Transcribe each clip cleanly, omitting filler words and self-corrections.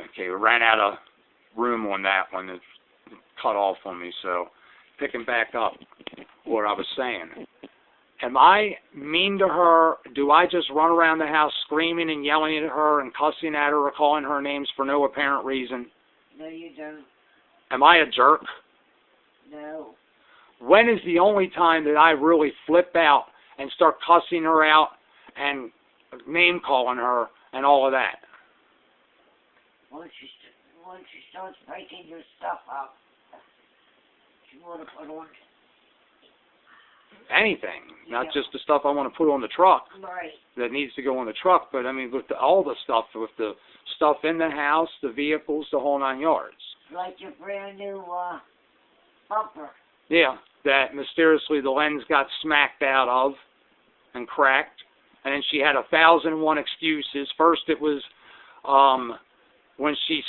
Okay, we ran out of room on that one. It cut off on me, so picking back up what I was saying. Am I mean to her? Do I just run around the house screaming and yelling at her and cussing at her or calling her names for no apparent reason? No, you don't. Am I a jerk? No. When is the only time that I really flip out and start cussing her out and name calling her and all of that? Once she starts breaking your stuff up, you want to put on. Anything, not Yeah. just the stuff I want to put on the truck Right. that needs to go on the truck, but I mean with all the stuff, with the stuff in the house, the vehicles, the whole 9 yards. Like your brand new bumper. Yeah, that mysteriously the lens got smacked out of and cracked, and then she had 1,001 excuses. First it was when she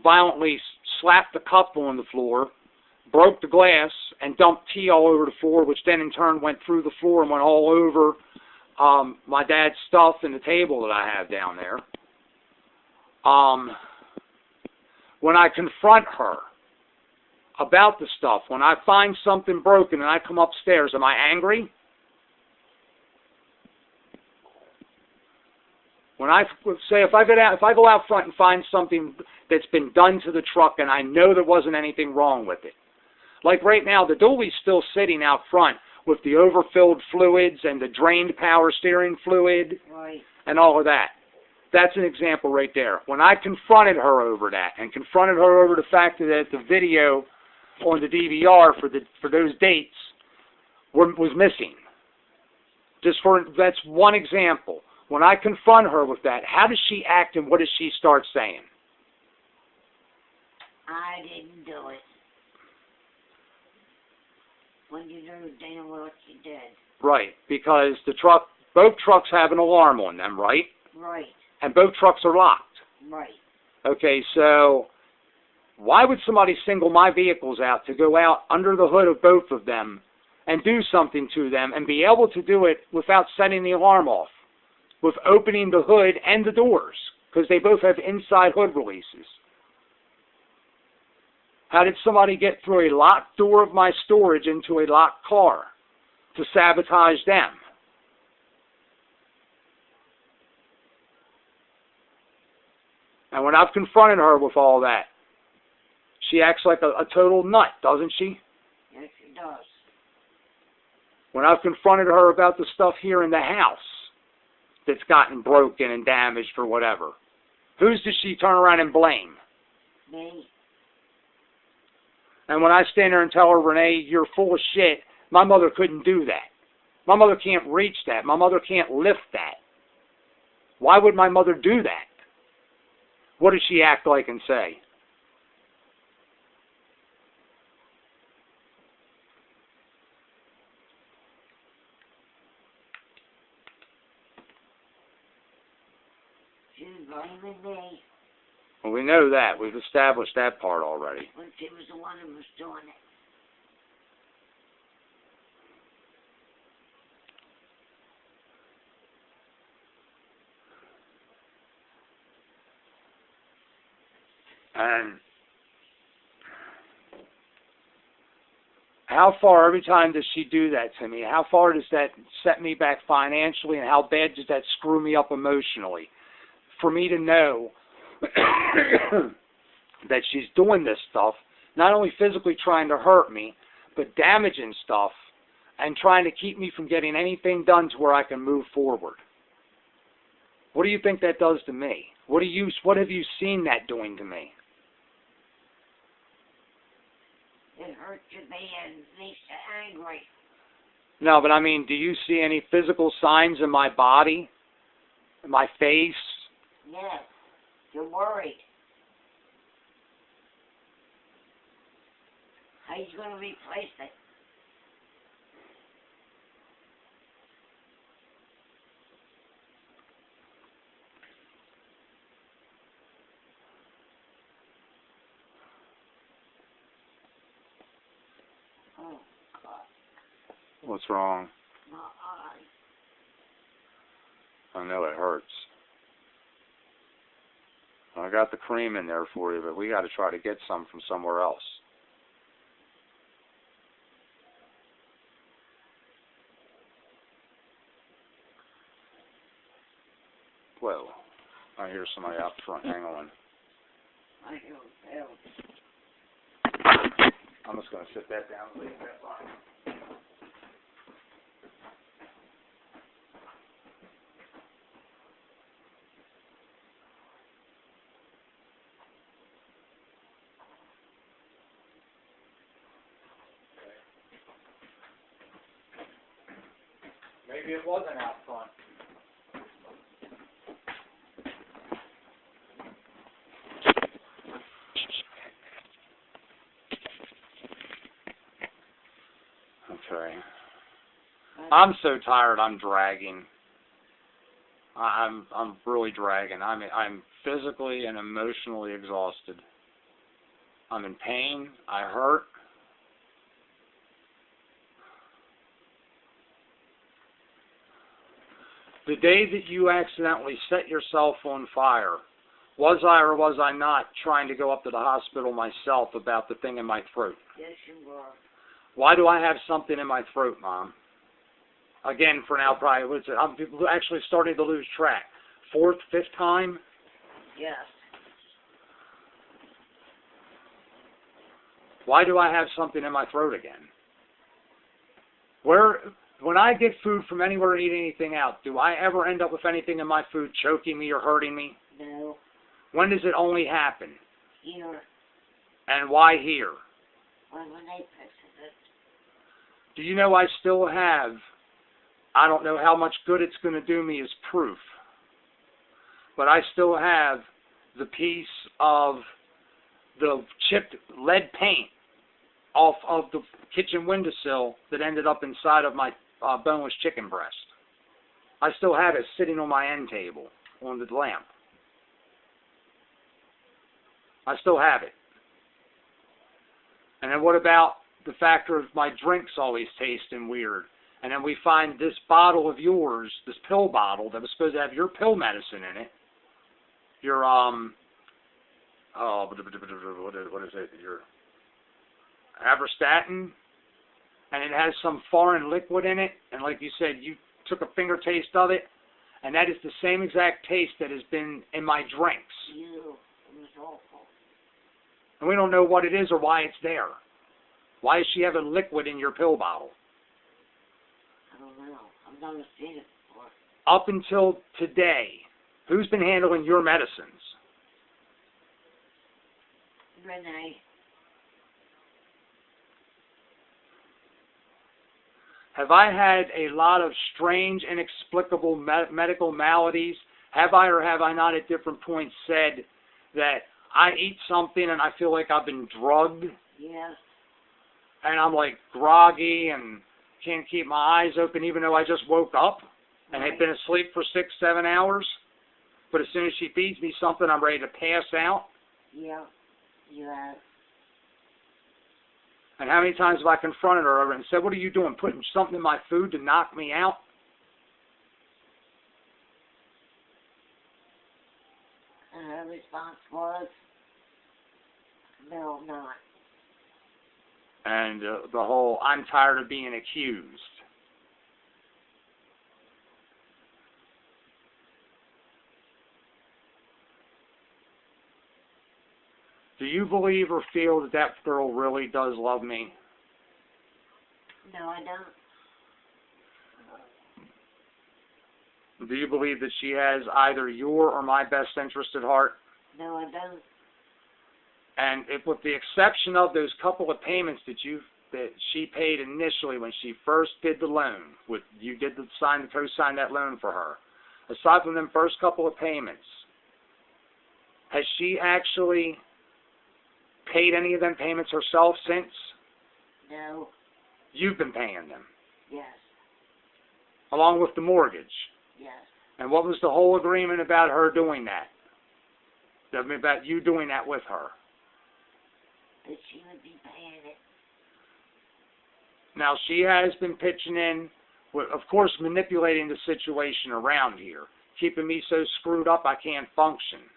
violently slapped the cup on the floor, broke the glass, and dumped tea all over the floor, which then in turn went through the floor and went all over my dad's stuff and the table that I have down there. When I confront her about the stuff, when I find something broken and I come upstairs, am I angry? When I say if I go out front and find something that's been done to the truck and I know there wasn't anything wrong with it, like right now the dually's still sitting out front with the overfilled fluids and the drained power steering fluid Right. and all of that. That's an example right there. When I confronted her over that and confronted her over the fact that the video on the DVR for those dates was missing. That's one example. When I confront her with that, how does she act and what does she start saying? I didn't do it. When you know damn well what you did. Right, because both trucks have an alarm on them, right? Right. And both trucks are locked. Right. Okay, so why would somebody single my vehicles out to go out under the hood of both of them and do something to them and be able to do it without setting the alarm off, with opening the hood and the doors, because they both have inside hood releases? How did somebody get through a locked door of my storage into a locked car to sabotage them? And when I've confronted her with all that, she acts like a total nut, doesn't she? Yes, she does. When I've confronted her about the stuff here in the house that's gotten broken and damaged or whatever, whose does she turn around and blame? Me. And when I stand there and tell her, Renee, you're full of shit, my mother couldn't do that. My mother can't reach that. My mother can't lift that. Why would my mother do that? What does she act like and say? She's blaming me. Well, we know that. We've established that part already. When she was the one who was doing it. And how far, every time does she do that to me, how far does that set me back financially, and how bad does that screw me up emotionally? For me to know that she's doing this stuff, not only physically trying to hurt me, but damaging stuff and trying to keep me from getting anything done to where I can move forward. What do you think that does to me? What have you seen that doing to me? It hurt you and makes you angry. No, but I mean, do you see any physical signs in my body, in my face? Yes. You're worried. How you going to replace it? Oh, God. What's wrong? My eye. I know it hurts. I I got the cream in there for you, but we got to try to get some from somewhere else. Whoa. I hear somebody out front. Hang on. I don't know. I'm just going to sit that down and leave that line. Maybe it wasn't out front. Okay. I'm so tired. I'm dragging. I'm really dragging. I'm physically and emotionally exhausted. I'm in pain. I hurt. The day that you accidentally set yourself on fire, was I or was I not trying to go up to the hospital myself about the thing in my throat? Yes, you were. Why do I have something in my throat, Mom? Again, for now, probably, I'm actually starting to lose track. Fourth, fifth time? Yes. Why do I have something in my throat again? When I get food from anywhere and eat anything out, do I ever end up with anything in my food choking me or hurting me? No. When does it only happen? Here. And why here? When they fix it. Do you know I still have, I don't know how much good it's going to do me as proof, but I still have the piece of the chipped lead paint off of the kitchen windowsill that ended up inside of my boneless chicken breast. I still have it sitting on my end table on the lamp. I still have it. And then what about the factor of my drinks always tasting weird? And then we find this bottle of yours, this pill bottle that was supposed to have your pill medicine in it. Your, what is it? Your Abrastatin. And it has some foreign liquid in it. And like you said, you took a finger taste of it. And that is the same exact taste that has been in my drinks. Ew. It was awful. And we don't know what it is or why it's there. Why does she have a liquid in your pill bottle? I don't know. I've never seen it before. Up until today, who's been handling your medicines? Renee. Have I had a lot of strange, inexplicable medical maladies? Have I or have I not at different points said that I eat something and I feel like I've been drugged? Yes. And I'm like groggy and can't keep my eyes open even though I just woke up and had been asleep for 6-7 hours? But as soon as she feeds me something, I'm ready to pass out? Yeah. You have. And how many times have I confronted her over and said, what are you doing, putting something in my food to knock me out? And her response was, no, I'm not. And the whole, I'm tired of being accused. Do you believe or feel that that girl really does love me? No, I don't. Do you believe that she has either your or my best interest at heart? No, I don't. And if, with the exception of those couple of payments that she paid initially when she first did the loan, you did co-sign that loan for her. Aside from them first couple of payments, has she actually paid any of them payments herself since? No. You've been paying them, Yes. along with the mortgage. Yes. And what was the whole agreement about her doing that? About you doing that with her? That she would be paying it. Now, she has been pitching in, of course, manipulating the situation around here, keeping me so screwed up I can't function.